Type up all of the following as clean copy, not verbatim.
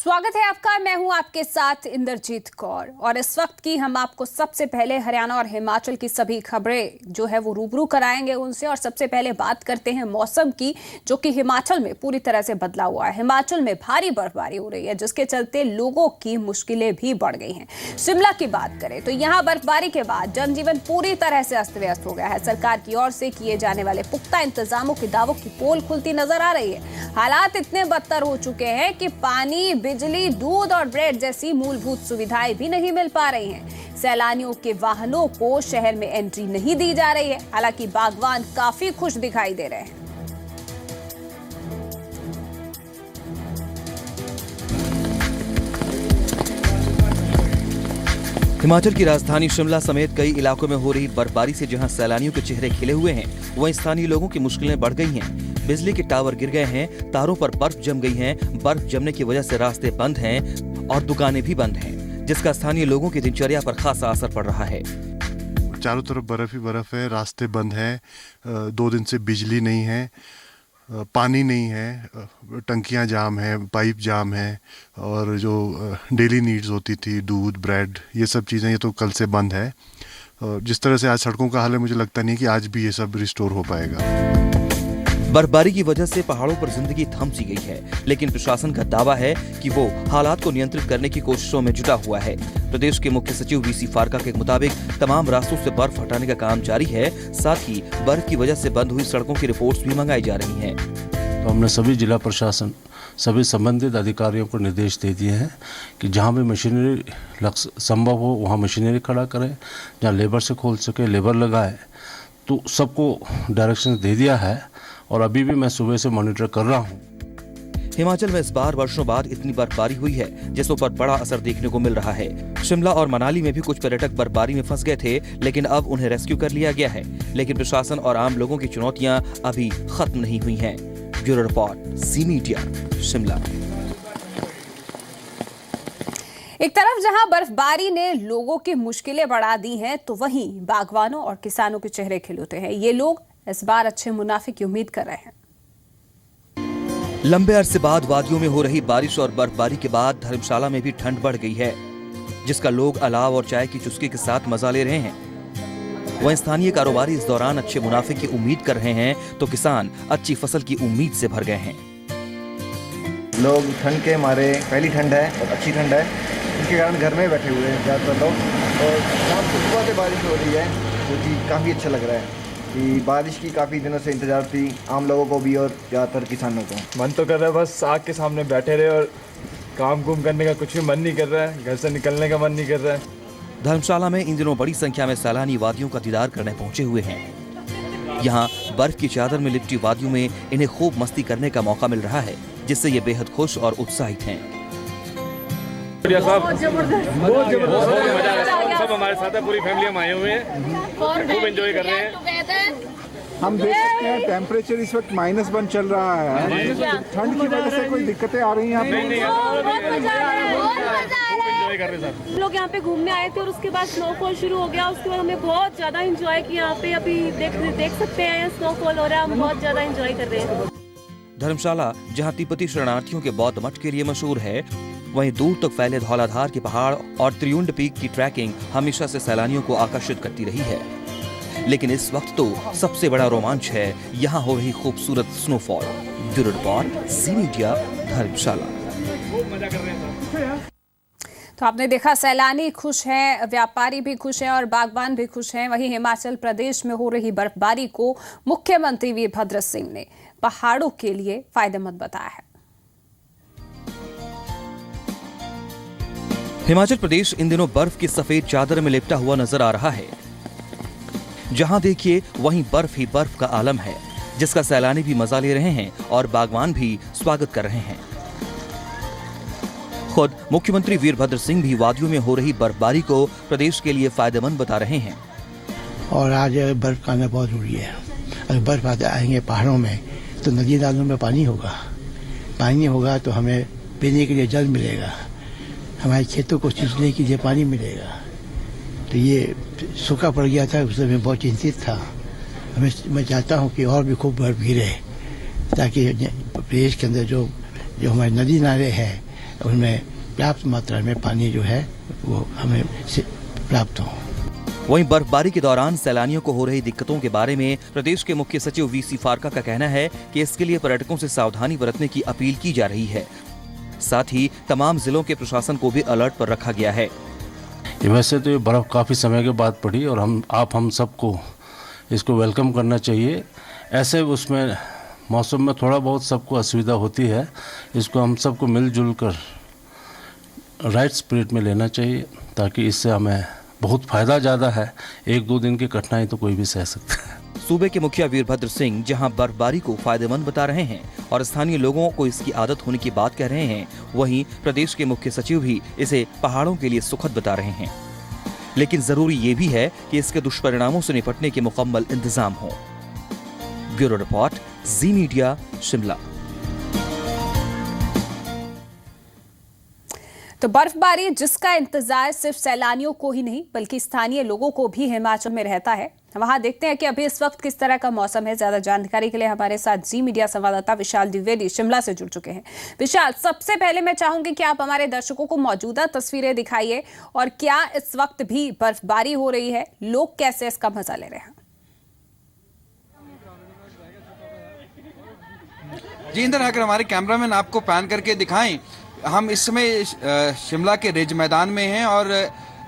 स्वागत है आपका। मैं हूं आपके साथ इंद्रजीत कौर और इस वक्त की हम आपको सबसे पहले हरियाणा और हिमाचल की सभी खबरें जो है वो रूबरू कराएंगे उनसे। और सबसे पहले बात करते हैं मौसम की, जो कि हिमाचल में पूरी तरह से बदला हुआ है। हिमाचल में भारी बर्फबारी हो रही है, जिसके चलते लोगों की मुश्किलें भी बढ़ गई हैं। शिमला की बात करें तो यहाँ बर्फबारी के बाद जनजीवन पूरी तरह से अस्त व्यस्त हो गया है। सरकार की ओर से किए जाने वाले पुख्ता इंतजामों के दावों की पोल खुलती नजर आ रही है। हालात इतने बदतर हो चुके हैं कि पानी, बिजली, दूध और ब्रेड जैसी मूलभूत सुविधाएं भी नहीं मिल पा रही हैं। सैलानियों के वाहनों को शहर में एंट्री नहीं दी जा रही है। हालांकि बागवान काफी खुश दिखाई दे रहे हैं। हिमाचल की राजधानी शिमला समेत कई इलाकों में हो रही बर्फबारी से जहां सैलानियों के चेहरे खिले हुए हैं, वहीं स्थानीय लोगों की मुश्किलें बढ़ गई हैं। बिजली के टावर गिर गए हैं, तारों पर बर्फ जम गई है। बर्फ जमने की वजह से रास्ते बंद हैं और दुकानें भी बंद हैं, जिसका स्थानीय लोगों की दिनचर्या पर खासा असर पड़ रहा है। चारों तरफ बर्फ ही बर्फ है, रास्ते बंद हैं, 2 दिन से बिजली नहीं है, पानी नहीं है, टंकियां जाम है, पाइप जाम है और जो डेली नीड्स होती थी, दूध, ब्रेड, ये सब चीज़ें ये तो कल से बंद है। जिस तरह से आज सड़कों का हाल है, मुझे लगता नहीं कि आज भी ये सब रिस्टोर हो पाएगा। बर्फबारी की वजह से पहाड़ों पर जिंदगी थम सी गई है, लेकिन प्रशासन का दावा है कि वो हालात को नियंत्रित करने की कोशिशों में जुटा हुआ है। प्रदेश के मुख्य सचिव वीसी फारका के मुताबिक तमाम रास्तों से बर्फ हटाने का काम जारी है। साथ ही बर्फ की वजह से बंद हुई सड़कों की रिपोर्ट्स भी मंगाई जा रही हैं। तो हमने सभी जिला प्रशासन, सभी संबंधित अधिकारियों को निर्देश दे दिए हैं कि जहां भी मशीनरी संभव हो वहां मशीनरी खड़ा करें, जहां लेबर से खोल सके लेबर लगाए। तो सबको डायरेक्शन दे दिया है और अभी भी मैं सुबह से मॉनिटर कर रहा हूँ। हिमाचल में इस बार वर्षों बाद इतनी बर्फबारी हुई है, जिसों पर बड़ा असर देखने को मिल रहा है। शिमला और मनाली में भी कुछ पर्यटक बर्फबारी में फंस गए थे, लेकिन अब उन्हें रेस्क्यू कर लिया गया है। लेकिन प्रशासन और आम लोगों की चुनौतियां अभी खत्म नहीं हुई हैं। Bureau report, C media, Shimla. एक तरफ जहां बर्फबारी ने लोगों की मुश्किलें बढ़ा दी हैं, तो वहीं बागवानों और किसानों के चेहरे खिले होते हैं। ये लोग इस बार अच्छे मुनाफे की उम्मीद कर रहे हैं। लंबे अरसे बाद वादियों में हो रही बारिश और बर्फबारी के बाद धर्मशाला में भी ठंड बढ़ गई है, जिसका लोग अलाव और चाय की चुस्की के साथ मजा ले रहे हैं। वहीं स्थानीय कारोबारी इस दौरान अच्छे मुनाफे की उम्मीद कर रहे हैं, तो किसान अच्छी फसल की उम्मीद से भर गए हैं। लोग ठंड के मारे, पहली ठंड है और अच्छी ठंड है, इसके कारण घर में बैठे हुए हैं ज़्यादातर लोग। और शाम को सुबह से बारिश हो रही है, जो कि काफ़ी अच्छा लग रहा है कि बारिश की काफ़ी दिनों से इंतजार थी आम लोगों को भी और ज़्यादातर किसानों को। मन तो कर रहा है बस आग के सामने बैठे रहे और काम कुम करने का कुछ भी मन नहीं कर रहा है, घर से निकलने का मन नहीं कर रहा है। धर्मशाला में इन दिनों बड़ी संख्या में सैलानी वादियों का दीदार करने पहुंचे हुए हैं। यहाँ बर्फ की चादर में लिपटी वादियों में इन्हें खूब मस्ती करने का मौका मिल रहा है, जिससे ये बेहद खुश और उत्साहित हैं। बहुत जबरदस्त सब हमारे साथ है, पूरी फैमिली हम आए हुए हैं, खूब एंजॉय कर रहे हैं। हम देख सकते हैं टेम्परेचर इस वक्त -1 चल रहा है। ठंड की वजह से कोई दिक्कतें आ रही हैं? लोग यहाँ पे घूमने आए थे और उसके बाद स्नोफॉल शुरू हो गया। उसके बाद हमने बहुत ज्यादा एंजॉय किया। यहाँ पे अभी देख सकते हैं स्नोफॉल हो रहा है, हम बहुत ज्यादा एंजॉय कर रहे हैं। धर्मशाला जहाँ तिब्बती शरणार्थियों के बौद्ध मठ के लिए मशहूर है, वहीं दूर तक फैले धौलाधार के पहाड़ और त्रियुंड पीक की ट्रैकिंग हमेशा से सैलानियों को आकर्षित करती रही है। लेकिन इस वक्त तो सबसे बड़ा रोमांच है यहाँ हो रही खूबसूरत snowfall. Bureau report, C media, धर्मशाला। तो आपने देखा, सैलानी खुश हैं, व्यापारी भी खुश हैं और बागबान भी खुश हैं। वहीं हिमाचल प्रदेश में हो रही बर्फबारी को मुख्यमंत्री वीरभद्र सिंह ने पहाड़ों के लिए फायदेमंद बताया है। हिमाचल प्रदेश इन दिनों बर्फ की सफेद चादर में लिपटा हुआ नजर आ रहा है। जहां देखिए वहीं बर्फ ही बर्फ का आलम है, जिसका सैलानी भी मजा ले रहे हैं और बागवान भी स्वागत कर रहे हैं। खुद मुख्यमंत्री वीरभद्र सिंह भी वादियों में हो रही बर्फबारी को प्रदेश के लिए फायदेमंद बता रहे हैं। और आज बर्फ का आना बहुत जरूरी है। अगर बर्फ आएंगे पहाड़ों में तो नदी नालों में पानी होगा तो हमें पीने के लिए जल मिलेगा, हमारे खेतों को सींचने के लिए पानी मिलेगा। तो ये सूखा पड़ गया था, उससे मैं बहुत चिंतित था। मैं चाहता हूँ कि और भी खूब बर्फ गिरे, ताकि प्रदेश के अंदर जो हमारे नदी नाले हैं उनमें पर्याप्त मात्रा में पानी जो है वो हमें प्राप्त हो। वहीं बर्फबारी के दौरान सैलानियों को हो रही दिक्कतों के बारे में प्रदेश के मुख्य सचिव वीसी फारका का कहना है कि इसके लिए पर्यटकों से सावधानी बरतने की अपील की जा रही है। साथ ही तमाम जिलों के प्रशासन को भी अलर्ट पर रखा गया है। वैसे तो ये बर्फ़ काफ़ी समय के बाद पड़ी और हम सबको इसको वेलकम करना चाहिए। ऐसे उसमें मौसम में थोड़ा बहुत सबको असुविधा होती है, इसको हम सबको मिलजुल कर राइट स्पिरिट में लेना चाहिए, ताकि इससे हमें बहुत फ़ायदा ज़्यादा है। 1-2 दिन की कठिनाई तो कोई भी सह सकता है। सूबे के मुखिया वीरभद्र सिंह जहां बर्फबारी को फायदेमंद बता रहे हैं और स्थानीय लोगों को इसकी आदत होने की बात कह रहे हैं, वहीं प्रदेश के मुख्य सचिव भी इसे पहाड़ों के लिए सुखद बता रहे हैं। लेकिन जरूरी ये भी है कि इसके दुष्परिणामों से निपटने के मुकम्मल इंतजाम हो। ब्यूरो रिपोर्ट, जी मीडिया, शिमला। तो बर्फबारी जिसका इंतजार सिर्फ सैलानियों को ही नहीं बल्कि स्थानीय लोगों को भी हिमाचल में रहता है। वहां देखते हैं कि अभी इस वक्त किस तरह का मौसम है। ज्यादा जानकारी के लिए हमारे साथ जी मीडिया संवाददाता विशाल द्विवेदी शिमला से जुड़ चुके हैं। विशाल, सबसे पहले मैं चाहूंगी कि आप हमारे दर्शकों को मौजूदा तस्वीरें दिखाइए और क्या इस वक्त भी बर्फबारी हो रही है, लोग कैसे इसका मजा ले रहे हैं? जी इंदर, अगर हमारे कैमरामैन आपको पैन करके दिखाएं, हम इस समय शिमला के रिज मैदान में हैं और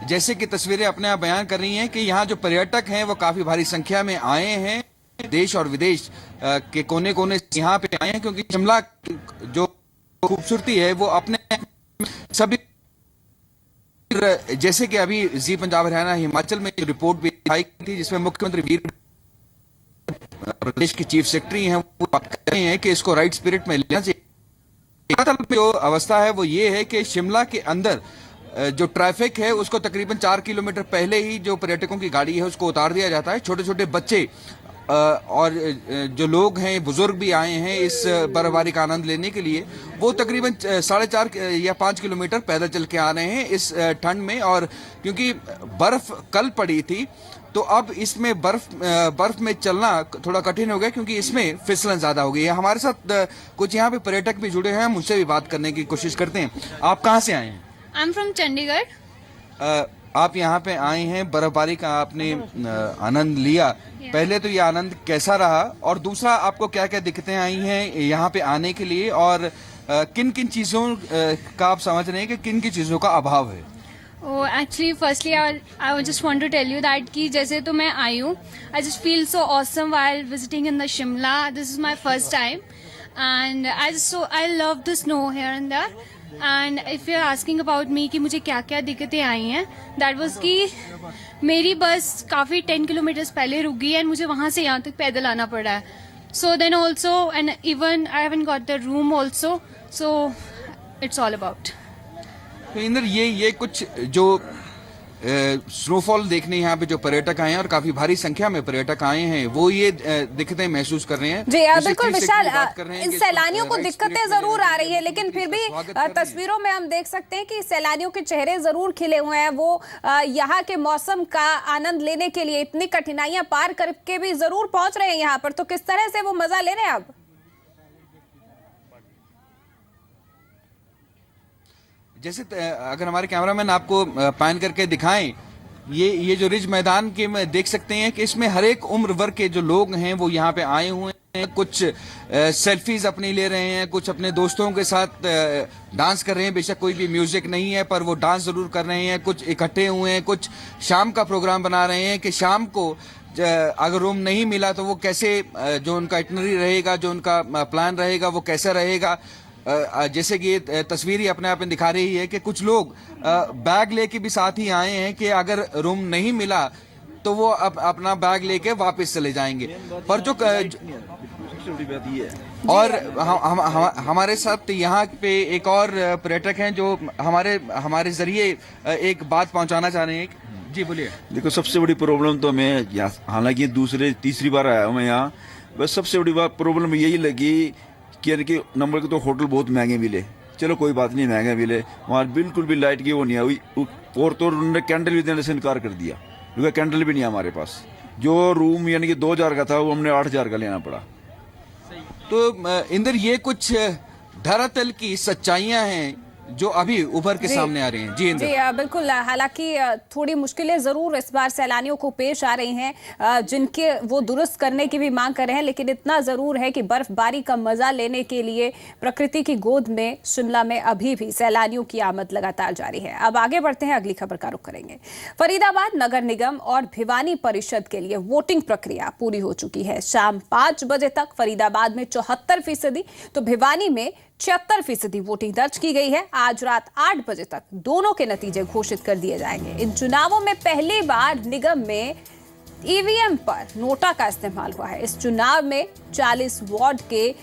जैसे कि तस्वीरें अपने आप बयान कर रही हैं कि यहाँ जो पर्यटक हैं वो काफ़ी भारी संख्या में आए हैं। देश और विदेश के कोने कोने से यहाँ पे आए हैं, क्योंकि शिमला जो खूबसूरती है वो अपने सभी, जैसे कि अभी जी पंजाब हरियाणा हिमाचल में रिपोर्ट भी आई थी जिसमें मुख्यमंत्री वीर प्रदेश के चीफ सेक्रेटरी हैं, वो बात कर रहे हैं कि इसको राइट स्पिरिट में लेना चाहिए। जो अवस्था है वो ये है कि शिमला के अंदर जो ट्रैफिक है उसको तकरीबन 4 किलोमीटर पहले ही जो पर्यटकों की गाड़ी है उसको उतार दिया जाता है। छोटे छोटे बच्चे और जो लोग हैं, बुजुर्ग भी आए हैं इस बर्फबारी का आनंद लेने के लिए, वो तकरीबन 4.5 या 5 किलोमीटर पैदल चल के आ रहे हैं इस ठंड में। और क्योंकि बर्फ कल पड़ी थी तो अब इसमें बर्फ में चलना थोड़ा कठिन हो गया, क्योंकि इसमें फिसलन ज्यादा हो गई है। हमारे साथ कुछ यहाँ पे पर्यटक भी जुड़े हैं, मुझसे भी बात करने की कोशिश करते हैं। आप कहाँ से आए हैं? I am from Chandigarh. आप यहाँ पे आए हैं, बर्फबारी का आपने आनंद लिया। पहले तो ये आनंद कैसा रहा, और दूसरा आपको क्या क्या दिक्कतें आई हैं यहाँ पे आने के लिए, और किन किन चीज़ों का आप समझ रहे हैं कि किन किन चीज़ों का अभाव है? Actually firstly I just want to tell you that कि जैसे तो मैं आई हूँ, I just feel so awesome while visiting in the Shimla. This is my first time and I love the snow here and there. And if you are asking about me कि मुझे क्या क्या दिक्कतें आई हैं, दैट वाज कि मेरी बस काफ़ी 10 किलोमीटर्स पहले रुक गई एंड मुझे वहाँ से यहाँ तक पैदल आना पड़ा है। So then also and even I haven't got the room also, so it's all about. तो इंदर, ये कुछ जो स्नोफॉल देखने यहाँ पे जो पर्यटक आए हैं और काफी भारी संख्या में पर्यटक आए हैं, वो ये दिक्कतें महसूस कर रहे हैं। जी बिल्कुल विशाल, इन सैलानियों को दिक्कतें जरूर आ रही है, लेकिन फिर भी तस्वीरों में हम देख सकते हैं कि सैलानियों के चेहरे जरूर खिले हुए हैं। वो यहाँ के मौसम का आनंद लेने के लिए इतनी कठिनाइयां पार करके भी जरूर पहुंच रहे हैं यहाँ पर। तो किस तरह से वो मजा ले रहे हैं अब? जैसे अगर हमारे कैमरामैन आपको पैन करके दिखाएं, ये जो रिज मैदान के में देख सकते हैं कि इसमें हर एक उम्र वर्ग के जो लोग हैं वो यहाँ पे आए हुए हैं। कुछ सेल्फीज अपनी ले रहे हैं, कुछ अपने दोस्तों के साथ डांस कर रहे हैं। बेशक कोई भी म्यूजिक नहीं है पर वो डांस जरूर कर रहे हैं। कुछ इकट्ठे हुए हैं, कुछ शाम का प्रोग्राम बना रहे हैं कि शाम को अगर रूम नहीं मिला तो वो कैसे, जो उनका इटनरी रहेगा, जो उनका प्लान रहेगा वो कैसा रहेगा। जैसे कि ये तस्वीर ही अपने आप में दिखा रही है कि कुछ लोग बैग लेके भी साथ ही आए हैं कि अगर रूम नहीं मिला तो वो अपना बैग लेके वापस चले जाएंगे। पर जो और हमारे साथ यहाँ पे एक और पर्यटक हैं जो हमारे जरिए एक बात पहुंचाना चाह रहे हैं। जी बोलिए। देखो, सबसे बड़ी प्रॉब्लम तो हमें, हालांकि तीसरी बार आया हूँ मैं यहाँ, बस सबसे बड़ी बात प्रॉब्लम यही लगी कि नंबर के तो होटल बहुत महंगे मिले। चलो कोई बात नहीं, महंगे मिले, वहाँ बिल्कुल भी लाइट की वो नहीं हुई, और तो उन्होंने कैंडल भी देने से इनकार कर दिया, क्योंकि कैंडल भी नहीं है हमारे पास। जो रूम यानी कि 2000 का था वो हमने 8000 का लेना पड़ा। तो इंदर, ये कुछ धरातल की सच्चाइयां हैं जो अभी उभर के सामने आ रही हैं। जी बिल्कुल। हालांकि थोड़ी मुश्किलें जरूर इस बार सैलानियों को पेश आ रही हैं, जिनके वो दुरुस्त करने की भी मांग कर रहे हैं, लेकिन इतना जरूर है कि बर्फबारी का मजा लेने के लिए प्रकृति की गोद में शिमला में अभी भी सैलानियों की आमद लगातार जारी है। अब आगे बढ़ते हैं, अगली खबर का रुख करेंगे। फरीदाबाद नगर निगम और भिवानी परिषद के लिए वोटिंग प्रक्रिया पूरी हो चुकी है। शाम 5 बजे तक फरीदाबाद में 74% तो भिवानी में 76% वोटिंग दर्ज की गई है। आज रात 8 बजे तक दोनों के नतीजे घोषित कर दिए जाएंगे। इन चुनावों में पहली बार निगम में ईवीएम पर नोटा का इस्तेमाल हुआ है। इस चुनाव में 40 वार्ड के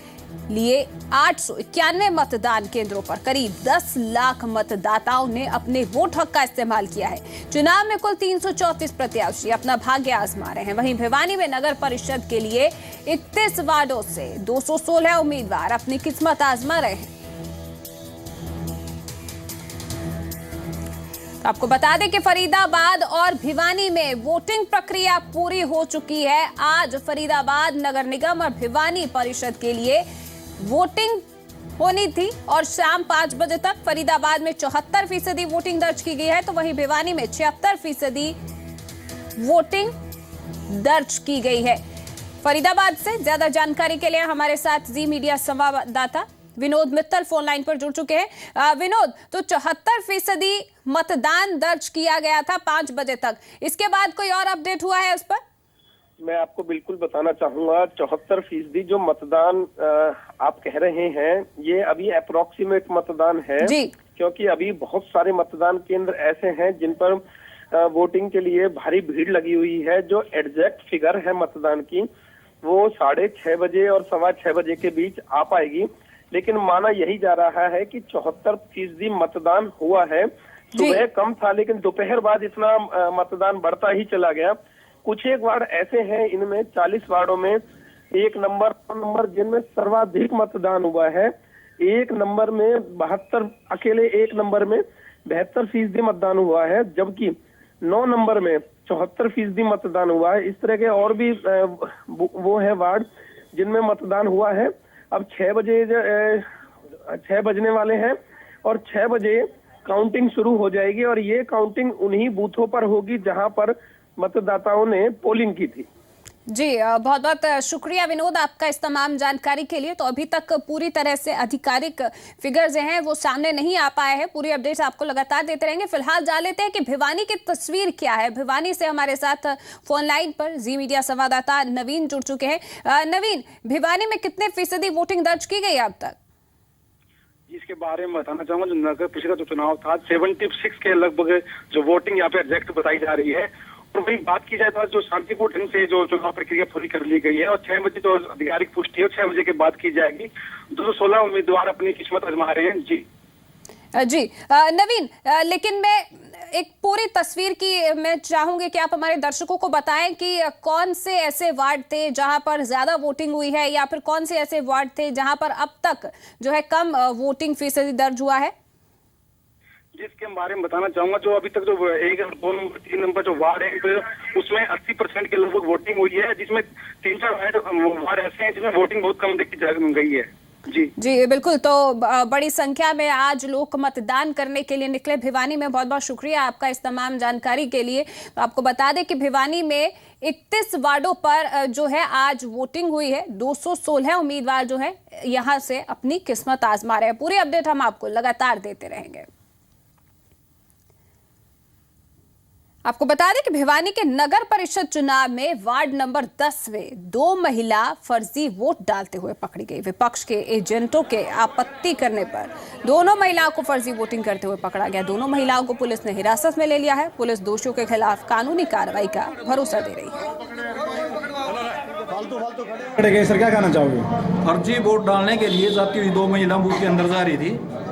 लिए 891 मतदान केंद्रों पर करीब 10 लाख मतदाताओं ने अपने वोट हक का इस्तेमाल किया है। चुनाव में कुल 334 प्रत्याशी अपना भाग्य आजमा रहे हैं। वहीं भिवानी में नगर परिषद के लिए 31 वार्डों से 216 उम्मीदवार अपनी किस्मत आजमा रहे हैं। आपको बता दें कि फरीदाबाद और भिवानी में वोटिंग प्रक्रिया पूरी हो चुकी है। आज फरीदाबाद नगर निगम और भिवानी परिषद के लिए वोटिंग होनी थी और शाम 5 बजे तक फरीदाबाद में 74% वोटिंग दर्ज की गई है, तो वहीं भिवानी में 76% वोटिंग दर्ज की गई है। फरीदाबाद से ज्यादा जानकारी के लिए हमारे साथ जी मीडिया संवाददाता विनोद मित्तल फोन लाइन पर जुड़ चुके हैं। विनोद, तो 74% मतदान दर्ज किया गया था 5 बजे तक, इसके बाद कोई और अपडेट हुआ है उस पर? मैं आपको बिल्कुल बताना चाहूंगा, 74% जो मतदान आप कह रहे हैं ये अभी अप्रोक्सीमेट मतदान है जी। क्योंकि अभी बहुत सारे मतदान केंद्र ऐसे हैं जिन पर वोटिंग के लिए भारी भीड़ लगी हुई है। जो एग्जैक्ट फिगर है मतदान की वो 6:30 बजे और 6:15 बजे के बीच आ पाएगी, लेकिन माना यही जा रहा है कि 74% मतदान हुआ है। सुबह कम था लेकिन दोपहर बाद इतना मतदान बढ़ता ही चला गया। कुछ एक वार्ड ऐसे हैं, इनमें 40 वार्डों में 1 नंबर 2 नंबर जिनमें सर्वाधिक मतदान हुआ है। 1 नंबर में 72, अकेले 1 नंबर में 72% मतदान हुआ है, जबकि 9 नंबर में 74% मतदान हुआ है। इस तरह के और भी वो है वार्ड जिनमें मतदान हुआ है। अब 6 बजने वाले हैं और 6 बजे काउंटिंग शुरू हो जाएगी और ये काउंटिंग उन्हीं बूथों पर होगी जहां पर मतदाताओं ने पोलिंग की थी। जी, बहुत बहुत शुक्रिया विनोद आपका इस तमाम जानकारी के लिए। तो अभी तक पूरी तरह से आधिकारिक फिगर्स हैं वो सामने नहीं आ पाए हैं, पूरी अपडेट्स आपको लगातार देते रहेंगे। फिलहाल जान लेते हैं कि भिवानी की तस्वीर क्या है। भिवानी से हमारे साथ फोन लाइन पर जी मीडिया संवाददाता नवीन जुड़ चुके हैं। नवीन, भिवानी में कितने फीसदी वोटिंग दर्ज की गई अब तक? इसके बारे में बताना चाहूंगा, जो नगर परिषद का जो चुनाव था 76 के लगभग जो वोटिंग यहाँ पे एग्जैक्ट बताई जा रही है। और वही बात की जाए तो जो शांतिपूर्ण ढंग से जो चुनाव प्रक्रिया पूरी कर ली गई है और 6 बजे तो आधिकारिक पुष्टि है, 6 बजे के बाद की जाएगी। 216 उम्मीदवार अपनी किस्मत आजमा रहे हैं। जी नवीन, लेकिन मैं एक पूरी तस्वीर की मैं चाहूंगी कि आप हमारे दर्शकों को बताएं कि कौन से ऐसे वार्ड थे जहां पर ज्यादा वोटिंग हुई है या फिर कौन से ऐसे वार्ड थे जहां पर अब तक जो है कम वोटिंग फीसदी दर्ज हुआ है। जिसके बारे में बताना चाहूंगा, जो अभी तक जो 1 और 2 नंबर 3 नंबर जो वार्ड है उसमें 80% के लगभग वोटिंग हुई है, जिसमें 3-4 वार्ड ऐसे हैं जिसमें वोटिंग बहुत कम देखी गई है। जी बिल्कुल। तो बड़ी संख्या में आज लोग मतदान करने के लिए निकले भिवानी में। बहुत बहुत शुक्रिया आपका इस तमाम जानकारी के लिए। तो आपको बता दें कि भिवानी में 31 वार्डों पर जो है आज वोटिंग हुई है। 216 उम्मीदवार जो है यहाँ से अपनी किस्मत आजमा रहे हैं। पूरी अपडेट हम आपको लगातार देते रहेंगे। आपको बता दें कि भिवानी के नगर परिषद चुनाव में वार्ड नंबर 10 में 2 महिला फर्जी वोट डालते हुए पकड़ी गई। विपक्ष के एजेंटों के आपत्ति करने पर दोनों महिलाओं को फर्जी वोटिंग करते हुए पकड़ा गया। दोनों महिलाओं को पुलिस ने हिरासत में ले लिया है। पुलिस दोषियों के खिलाफ कानूनी कार्रवाई का भरोसा दे रही है। सर, क्या कहना चाहोगे? फर्जी वोट डालने के लिए जाती हुई 2 महिला बूथ के अंदर जा रही थी,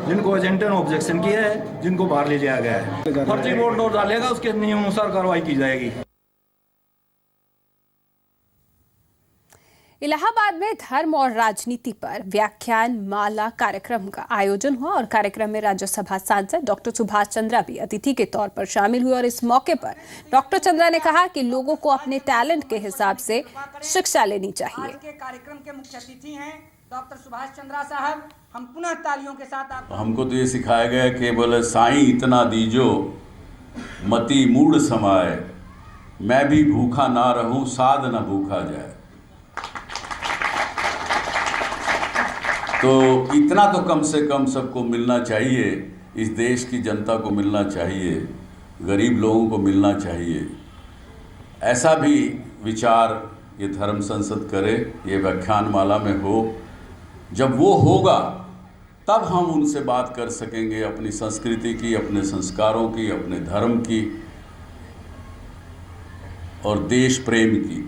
जिनको एजेंटों ने ऑब्जेक्शन किया है, जिनको बाहर ले जाया गया है। फर्जी वोट डालेगा उसके नियम अनुसार कार्रवाई की जाएगी। इलाहाबाद में धर्म और राजनीति पर व्याख्यान माला कार्यक्रम का आयोजन हुआ और कार्यक्रम में राज्यसभा सांसद डॉक्टर सुभाष चंद्रा भी अतिथि के तौर पर शामिल हुए। और इस मौके पर डॉक्टर चंद्रा ने कहा कि लोगों को अपने टैलेंट के हिसाब से शिक्षा लेनी चाहिए। कार्यक्रम के मुख्य अतिथि हैं डॉक्टर सुभाष चंद्रा साहब, हम पुनः तालियों के साथ आप हमको तो ये सिखाया गया कि बोले साईं इतना दीजो मति मूड समाए, मैं भी भूखा ना रहूं साध न भूखा जाए। तो इतना तो कम से कम सबको मिलना चाहिए, इस देश की जनता को मिलना चाहिए, गरीब लोगों को मिलना चाहिए। ऐसा भी विचार ये धर्म संसद करे, ये व्याख्यान माला में हो। जब वो होगा तब हम उनसे बात कर सकेंगे अपनी संस्कृति की, अपने संस्कारों की, अपने धर्म की और देश प्रेम की।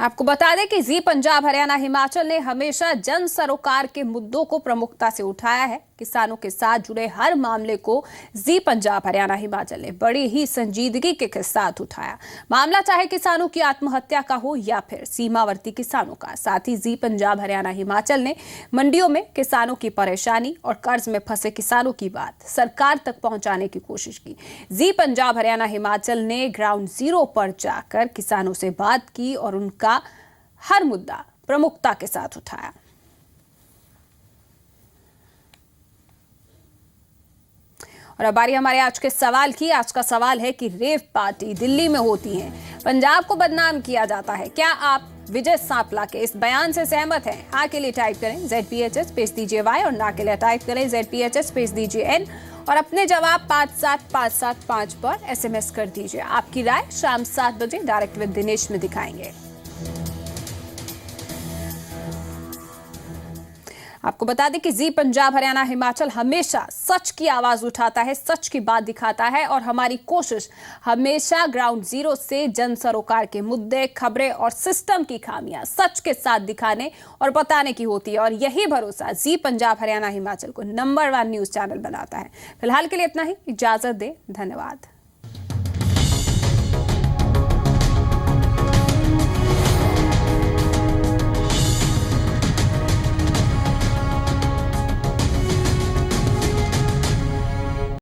आपको बता दें कि जी पंजाब हरियाणा हिमाचल ने हमेशा जन सरोकार के मुद्दों को प्रमुखता से उठाया है। किसानों के साथ जुड़े हर मामले को जी पंजाब हरियाणा हिमाचल ने बड़ी ही संजीदगी के साथ उठाया। मामला चाहे किसानों की आत्महत्या का हो या फिर सीमावर्ती किसानों का। साथ ही जी पंजाब हरियाणा हिमाचल ने मंडियों में किसानों की परेशानी और कर्ज में फंसे किसानों की बात सरकार तक पहुंचाने की कोशिश की। जी पंजाब हरियाणा हिमाचल ने ग्राउंड जीरो पर जाकर किसानों से बात की और उनका हर मुद्दा प्रमुखता के साथ उठाया। और अब बारी हमारे आज के सवाल की। आज का सवाल है कि रेव पार्टी दिल्ली में होती है, पंजाब को बदनाम किया जाता है। क्या आप विजय सांपला के इस बयान से सहमत हैं? हाँ के लिए टाइप करें ZPHS स्पेस दीजिए Y और ना के लिए टाइप करें ZPHS स्पेस दीजिए N और अपने जवाब 57575 पर SMS कर दीजिए। आपकी राय शाम 7 बजे डायरेक्ट विद दिनेश में दिखाएंगे। आपको बता दें कि जी पंजाब हरियाणा हिमाचल हमेशा सच की आवाज उठाता है, सच की बात दिखाता है और हमारी कोशिश हमेशा ग्राउंड जीरो से जन सरोकार के मुद्दे, खबरें और सिस्टम की खामियां सच के साथ दिखाने और बताने की होती है। और यही भरोसा जी पंजाब हरियाणा हिमाचल को नंबर 1 न्यूज चैनल बनाता है। फिलहाल के लिए इतना ही, इजाजत दें, धन्यवाद।